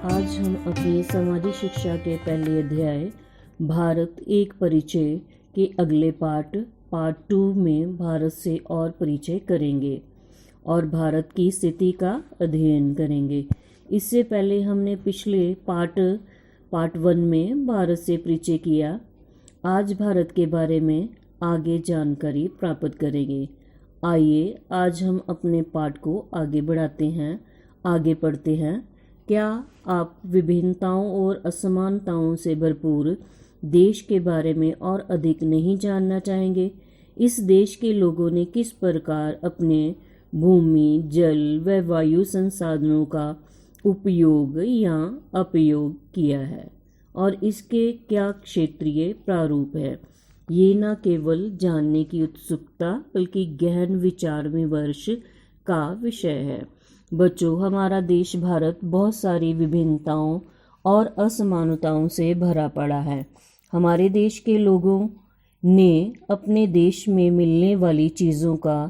आज हम अपनी सामाजिक शिक्षा के पहले अध्याय भारत एक परिचय के अगले पार्ट 2 में भारत से और परिचय करेंगे और भारत की स्थिति का अध्ययन करेंगे। इससे पहले हमने पिछले पार्ट 1 में भारत से परिचय किया। आज भारत के बारे में आगे जानकारी प्राप्त करेंगे। आइए आज हम अपने पाठ को आगे पढ़ते हैं। क्या आप विभिन्नताओं और असमानताओं से भरपूर देश के बारे में और अधिक नहीं जानना चाहेंगे? इस देश के लोगों ने किस प्रकार अपने भूमि, जल व वायु संसाधनों का उपयोग या अपयोग किया है और इसके क्या क्षेत्रीय प्रारूप है? ये न केवल जानने की उत्सुकता बल्कि गहन विचार विमर्श का विषय है। बच्चों, हमारा देश भारत बहुत सारी विभिन्नताओं और असमानताओं से भरा पड़ा है। हमारे देश के लोगों ने अपने देश में मिलने वाली चीज़ों का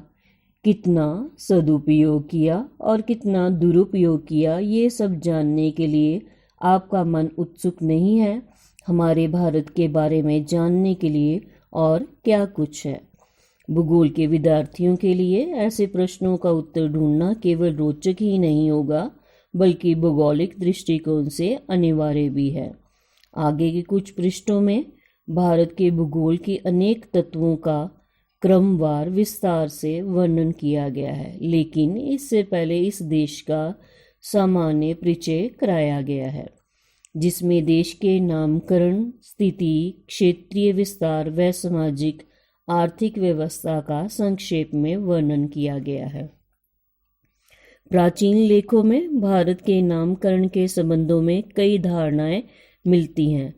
कितना सदुपयोग किया और कितना दुरुपयोग किया, ये सब जानने के लिए आपका मन उत्सुक नहीं है? हमारे भारत के बारे में जानने के लिए और क्या कुछ है? भूगोल के विद्यार्थियों के लिए ऐसे प्रश्नों का उत्तर ढूंढना केवल रोचक ही नहीं होगा बल्कि भौगोलिक दृष्टिकोण से अनिवार्य भी है। आगे के कुछ पृष्ठों में भारत के भूगोल के अनेक तत्वों का क्रमवार विस्तार से वर्णन किया गया है, लेकिन इससे पहले इस देश का सामान्य परिचय कराया गया है, जिसमें देश के नामकरण, स्थिति, क्षेत्रीय विस्तार व सामाजिक आर्थिक व्यवस्था का संक्षेप में वर्णन किया गया है। प्राचीन लेखों में भारत के नामकरण के संबंधों में कई धारणाएं मिलती हैं।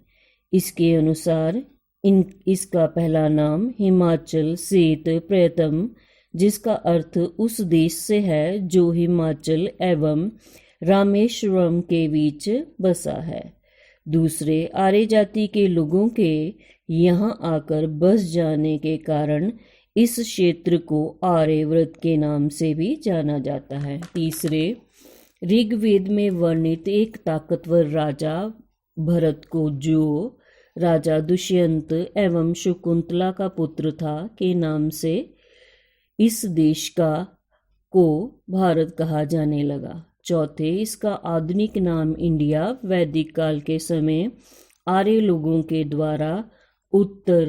इसके अनुसार इसका पहला नाम हिमाचल सेत प्रयतम, जिसका अर्थ उस देश से है जो हिमाचल एवं रामेश्वरम के बीच बसा है। दूसरे, आर्य जाति के लोगों के यहाँ आकर बस जाने के कारण इस क्षेत्र को आर्यव्रत के नाम से भी जाना जाता है। तीसरे, ऋग्वेद में वर्णित एक ताकतवर राजा भरत को, जो राजा दुष्यंत एवं शकुंतला का पुत्र था, के नाम से इस देश को भारत कहा जाने लगा। चौथे, इसका आधुनिक नाम इंडिया वैदिक काल के समय आर्य लोगों के द्वारा उत्तर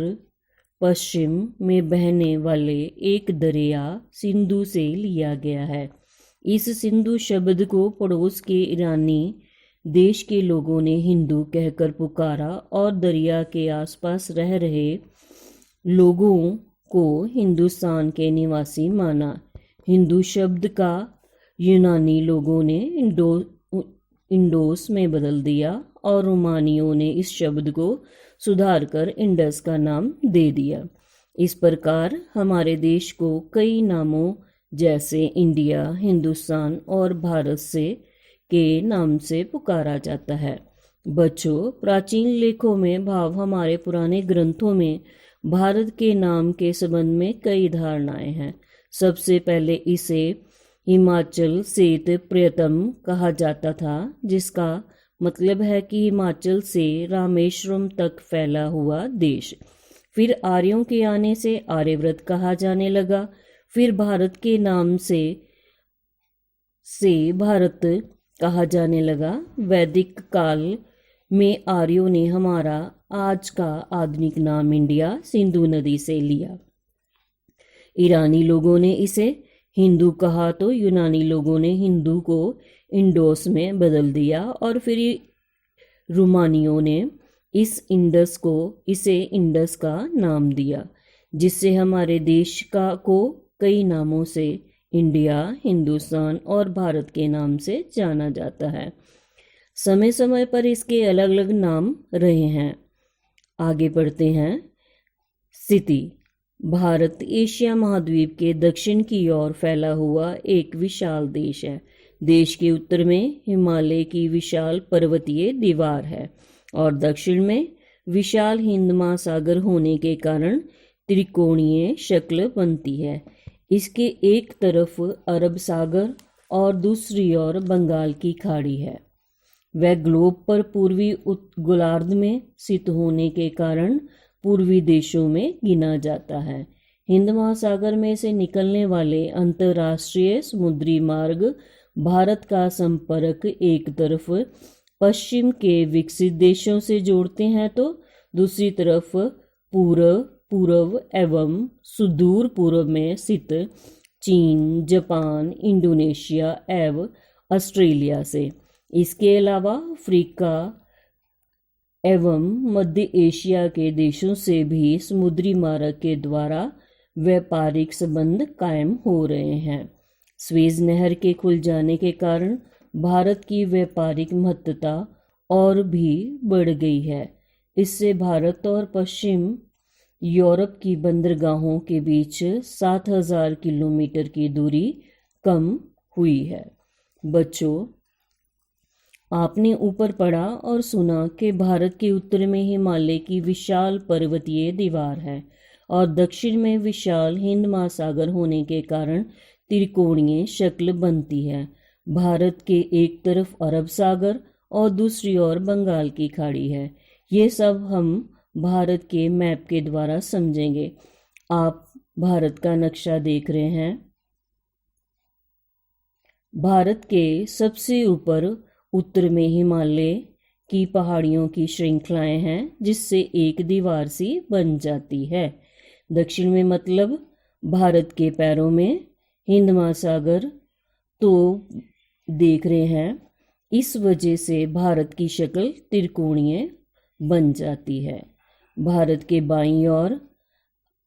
पश्चिम में बहने वाले एक दरिया सिंधु से लिया गया है। इस सिंधु शब्द को पड़ोस के ईरानी देश के लोगों ने हिंदू कहकर पुकारा और दरिया के आसपास रह रहे लोगों को हिंदुस्तान के निवासी माना। हिंदू शब्द का यूनानी लोगों ने इंडोस में बदल दिया और रोमानियों ने इस शब्द को सुधारकर इंडस का नाम दे दिया। इस प्रकार हमारे देश को कई नामों जैसे इंडिया, हिंदुस्तान और भारत के नाम से पुकारा जाता है। बच्चों, प्राचीन लेखों में भाव हमारे पुराने ग्रंथों में भारत के नाम के संबंध में कई धारणाएं हैं। सबसे पहले इसे हिमाचल सेत प्रयतम कहा जाता था, जिसका मतलब है कि हिमाचल से रामेश्वरम तक फैला हुआ देश। फिर आर्यों के आने से आर्यव्रत कहा जाने लगा। फिर भारत के नाम से भारत कहा जाने लगा। वैदिक काल में आर्यों ने हमारा आज का आधुनिक नाम इंडिया सिंधु नदी से लिया। ईरानी लोगों ने इसे हिंदू कहा तो यूनानी लोगों ने हिंदू को इंडोस में बदल दिया और फिर रोमानियों ने इसे इंडस का नाम दिया, जिससे हमारे देश को कई नामों से इंडिया, हिंदुस्तान और भारत के नाम से जाना जाता है। समय समय पर इसके अलग अलग नाम रहे हैं। आगे बढ़ते हैं। स्थिति। भारत एशिया महाद्वीप के दक्षिण की ओर फैला हुआ एक विशाल देश है। देश के उत्तर में हिमालय की विशाल पर्वतीय दीवार है और दक्षिण में विशाल हिंद महासागर होने के कारण त्रिकोणीय शक्ल बनती है। इसके एक तरफ अरब सागर और दूसरी ओर बंगाल की खाड़ी है। वह ग्लोब पर पूर्वी गोलार्ध में स्थित होने के कारण पूर्वी देशों में गिना जाता है। हिंद महासागर में से निकलने वाले अंतर्राष्ट्रीय समुद्री मार्ग भारत का संपर्क एक तरफ पश्चिम के विकसित देशों से जोड़ते हैं तो दूसरी तरफ पूर्व एवं सुदूर पूर्व में स्थित चीन, जापान, इंडोनेशिया एवं ऑस्ट्रेलिया से। इसके अलावा अफ्रीका एवं मध्य एशिया के देशों से भी समुद्री मार्ग के द्वारा व्यापारिक संबंध कायम हो रहे हैं। स्वेज नहर के खुल जाने के कारण भारत की व्यापारिक महत्ता और भी बढ़ गई है। इससे भारत और पश्चिम यूरोप की बंदरगाहों के बीच 7,000 किलोमीटर की दूरी कम हुई है। बच्चों, आपने ऊपर पढ़ा और सुना कि भारत के उत्तर में हिमालय की विशाल पर्वतीय दीवार है और दक्षिण में विशाल हिंद महासागर होने के कारण त्रिकोणीय शक्ल बनती है। भारत के एक तरफ अरब सागर और दूसरी ओर बंगाल की खाड़ी है। ये सब हम भारत के मैप के द्वारा समझेंगे। आप भारत का नक्शा देख रहे हैं। भारत के सबसे ऊपर उत्तर में हिमालय की पहाड़ियों की श्रृंखलाएं हैं जिससे एक दीवार सी बन जाती है। दक्षिण में मतलब भारत के पैरों में हिंद महासागर तो देख रहे हैं। इस वजह से भारत की शक्ल त्रिकोणीय बन जाती है। भारत के बाईं ओर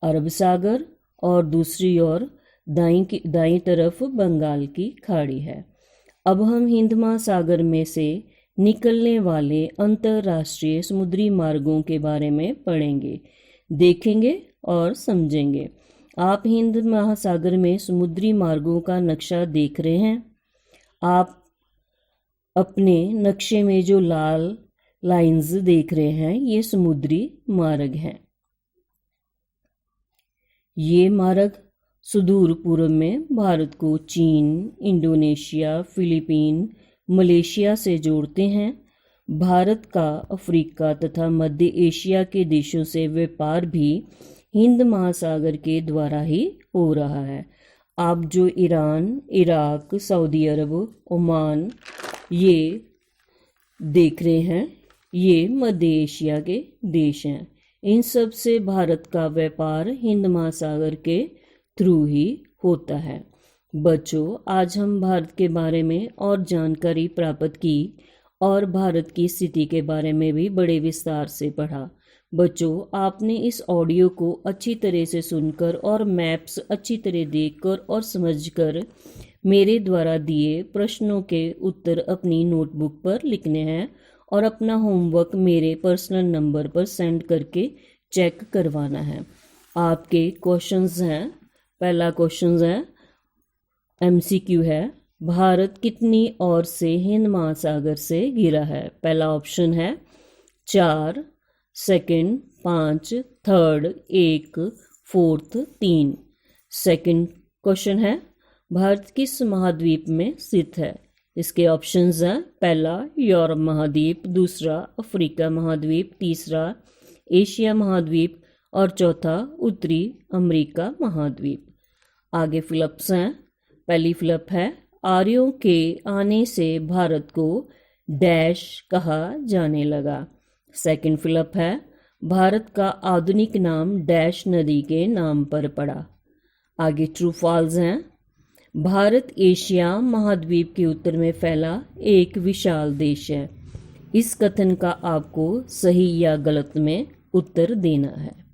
अरब सागर और दूसरी ओर दाईं तरफ बंगाल की खाड़ी है। अब हम हिंद महासागर में से निकलने वाले अंतर्राष्ट्रीय समुद्री मार्गों के बारे में पढ़ेंगे, देखेंगे और समझेंगे। आप हिंद महासागर में समुद्री मार्गों का नक्शा देख रहे हैं। आप अपने नक्शे में जो लाल लाइंस देख रहे हैं ये समुद्री मार्ग हैं। ये मार्ग सुदूर पूर्व में भारत को चीन, इंडोनेशिया, फिलीपीन, मलेशिया से जोड़ते हैं। भारत का अफ्रीका तथा मध्य एशिया के देशों से व्यापार भी हिंद महासागर के द्वारा ही हो रहा है। आप जो ईरान, इराक, सऊदी अरब, ओमान ये देख रहे हैं ये मध्य एशिया के देश हैं। इन सब से भारत का व्यापार हिंद महासागर के थ्रू ही होता है। बच्चों, आज हम भारत के बारे में और जानकारी प्राप्त की और भारत की स्थिति के बारे में भी बड़े विस्तार से पढ़ा। बच्चों, आपने इस ऑडियो को अच्छी तरह से सुनकर और मैप्स अच्छी तरह देखकर और समझकर मेरे द्वारा दिए प्रश्नों के उत्तर अपनी नोटबुक पर लिखने हैं और अपना होमवर्क मेरे पर्सनल नंबर पर सेंड करके चेक करवाना है। आपके क्वेश्चंस हैं। पहला क्वेश्चन है MCQ है, भारत कितनी ओर से हिंद महासागर से घिरा है? पहला ऑप्शन है 4, second 5, third 1, fourth 3। Second question है भारत किस महाद्वीप में स्थित है? इसके ऑप्शंस हैं पहला यूरोप महाद्वीप, दूसरा अफ्रीका महाद्वीप, तीसरा एशिया महाद्वीप और चौथा उत्तरी अमेरिका महाद्वीप। आगे फिलप्स हैं। पहली फिलप है आर्यों के आने से भारत को डैश कहा जाने लगा। सेकंड फिलप है भारत का आधुनिक नाम डैश नदी के नाम पर पड़ा। आगे ट्रू फॉल्स हैं। भारत एशिया महाद्वीप के उत्तर में फैला एक विशाल देश है। इस कथन का आपको सही या गलत में उत्तर देना है।